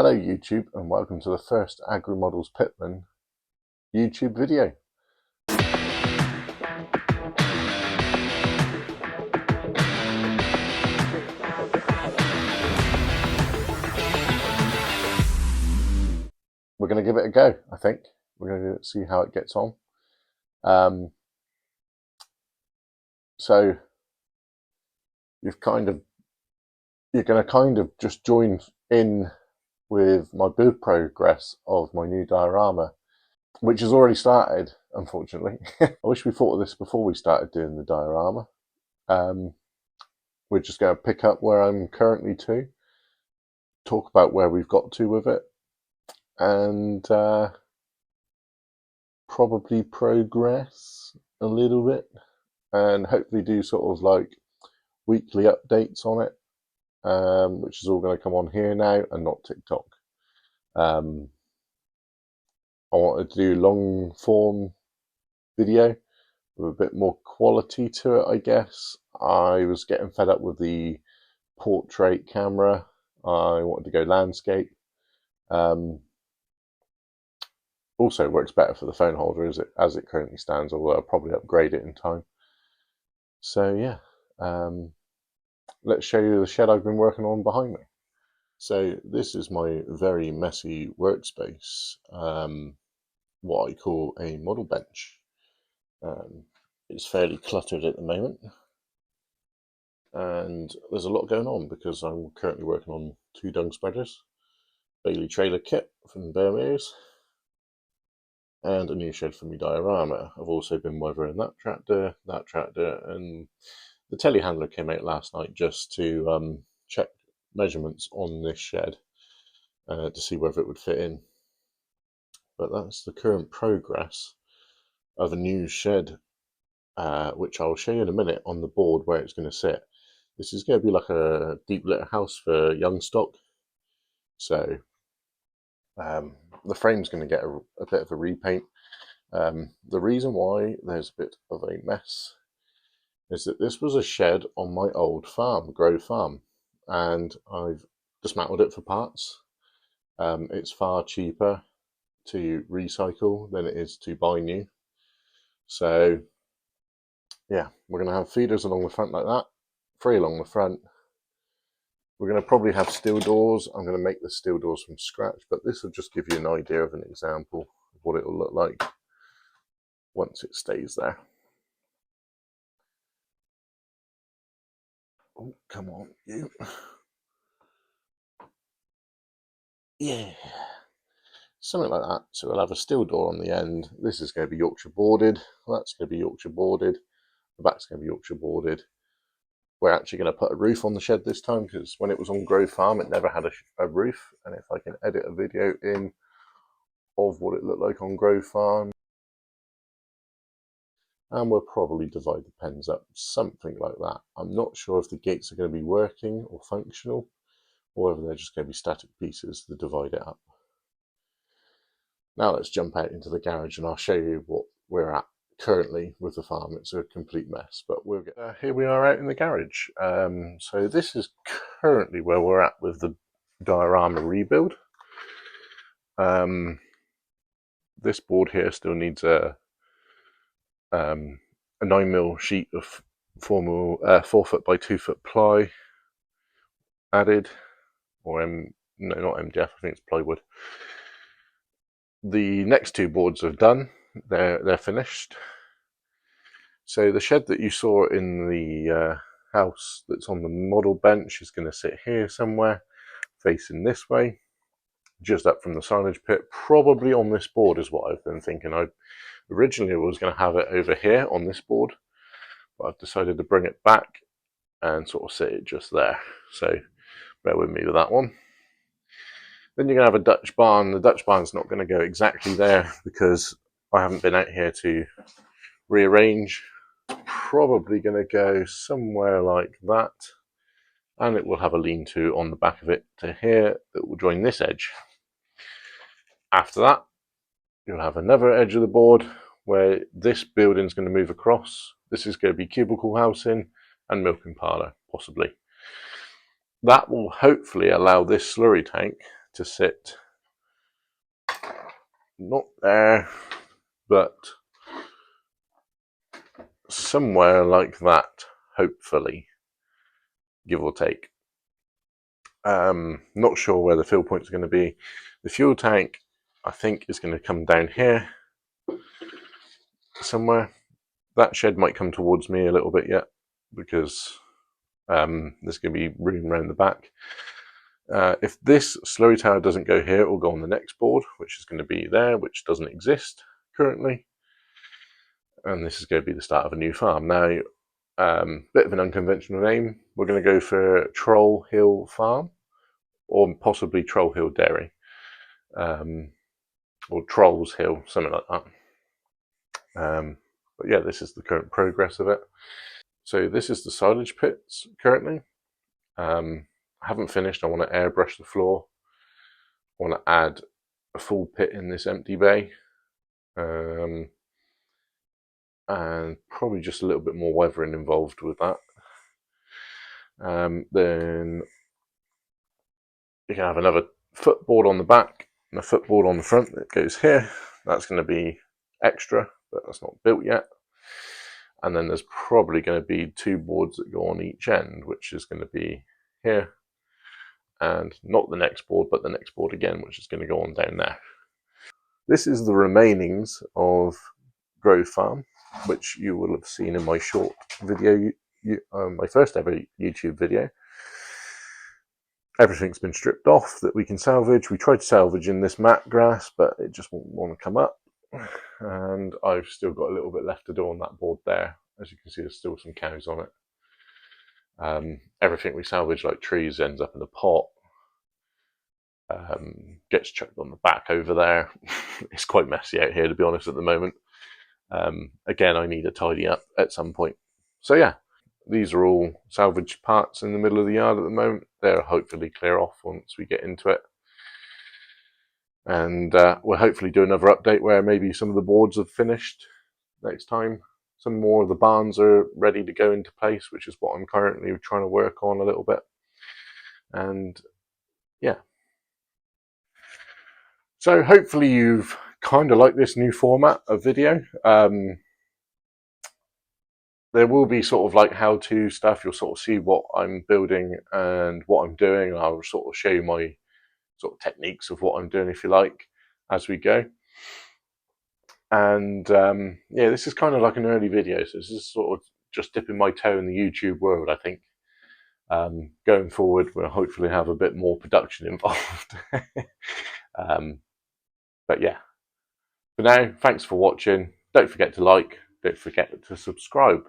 Hello YouTube and welcome to the first Agri-Models Pitman YouTube video. We're going to give it a go, I think. We're going to see how it gets on. So you're going to kind of just join in with my build progress of my new diorama, which has already started, unfortunately. I wish we thought of this before we started doing the diorama. We're just going to pick up where I'm currently to, talk about where we've got to with it, and probably progress a little bit, and hopefully do sort of like weekly updates on it, which is all going to come on here now and not TikTok. I wanted to do long form video with a bit more quality to it, I guess. I was getting fed up with the portrait camera. I wanted to go landscape. Also works better for the phone holder as it currently stands, although I'll probably upgrade it in time. So yeah, let's show you the shed I've been working on behind me. So this is my very messy workspace, what I call a model bench. It's fairly cluttered at the moment, and there's a lot going on because I'm currently working on 2 dung spreaders, Bailey trailer kit from Burmese, and a new shed for my diorama. I've also been weathering that tractor, and the telehandler came out last night just to check measurements on this shed to see whether it would fit in. But that's the current progress of a new shed, which I'll show you in a minute on the board where it's going to sit. This is going to be like a deep litter house for young stock. So the frame's going to get a bit of a repaint. The reason why there's a bit of a mess is that this was a shed on my old farm, Grove Farm, and I've dismantled it for parts. It's far cheaper to recycle than it is to buy new. So yeah, we're going to have feeders along the front like that, 3 along the front. We're going to probably have steel doors. I'm going to make the steel doors from scratch, but this will just give you an idea of an example of what it will look like once it stays there. Oh, come on, you. Yeah. Something like that. So we'll have a steel door on the end. This is going to be Yorkshire boarded. That's going to be Yorkshire boarded. The back's going to be Yorkshire boarded. We're actually going to put a roof on the shed this time because when it was on Grove Farm, it never had a roof. And if I can edit a video in of what it looked like on Grove Farm, and we'll probably divide the pens up, something like that. I'm not sure if the gates are going to be working or functional, or whether they're just going to be static pieces to divide it up. Now let's jump out into the garage and I'll show you what we're at currently with the farm. It's a complete mess, but we'll get here we are out in the garage. So this is currently where we're at with the diorama rebuild. This board here still needs a 9mm sheet of 4 foot by 2 foot ply added, or no, not MDF, I think it's plywood. The next 2 boards are done. They're finished. So the shed that you saw in the house that's on the model bench is going to sit here somewhere, facing this way, just up from the silage pit, probably on this board is what I've been thinking. I originally was going to have it over here on this board, but I've decided to bring it back and sort of sit it just there. So bear with me with that one. Then you're going to have a Dutch barn. The Dutch barn's not going to go exactly there because I haven't been out here to rearrange. It's probably going to go somewhere like that, and it will have a lean-to on the back of it to here that will join this edge. After that, you'll have another edge of the board where this building is going to move across. This is going to be cubicle housing and milking parlour, possibly. That will hopefully allow this slurry tank to sit not there, but somewhere like that, hopefully, give or take. Not sure where the fill points are going to be. The fuel tank, I think, is going to come down here somewhere. That shed might come towards me a little bit yet, because there's going to be room around the back. If this slurry tower doesn't go here, it will go on the next board, which is going to be there, which doesn't exist currently. And this is going to be the start of a new farm. Now, bit of an unconventional name. We're going to go for Troll Hill Farm, or possibly Troll Hill Dairy, or Trolls Hill, something like that. But yeah, this is the current progress of it. So this is the silage pits currently. I haven't finished. I want to airbrush the floor. I want to add a full pit in this empty bay. And probably just a little bit more weathering involved with that. Then you can have another footboard on the back and a footboard on the front that goes here. That's going to be extra, but that's not built yet. And then there's probably going to be 2 boards that go on each end, which is going to be here, and not the next board, but the next board again, which is going to go on down there. This is the remainings of Grove Farm, which you will have seen in my short video, my first ever YouTube video. Everything's been stripped off that we can salvage. We tried to salvage in this mat grass, but it just won't want to come up. And I've still got a little bit left to do on that board there. As you can see, there's still some cows on it. Everything we salvage, like trees, ends up in a pot. Gets chucked on the back over there. It's quite messy out here, to be honest, at the moment. Again, I need to tidy up at some point. So yeah, these are all salvaged parts in the middle of the yard at the moment. They'll hopefully clear off once we get into it. And we'll hopefully do another update where maybe some of the boards have finished next time. Some more of the barns are ready to go into place, which is what I'm currently trying to work on a little bit. And yeah. So hopefully you've kind of liked this new format of video. There will be sort of like how-to stuff. You'll sort of see what I'm building and what I'm doing. I'll sort of show you my sort of techniques of what I'm doing, if you like, as we go. And yeah, this is kind of like an early video, so this is sort of just dipping my toe in the YouTube world, I think. Going forward, we'll hopefully have a bit more production involved. But yeah, for now, thanks for watching. Don't forget to like, don't forget to subscribe.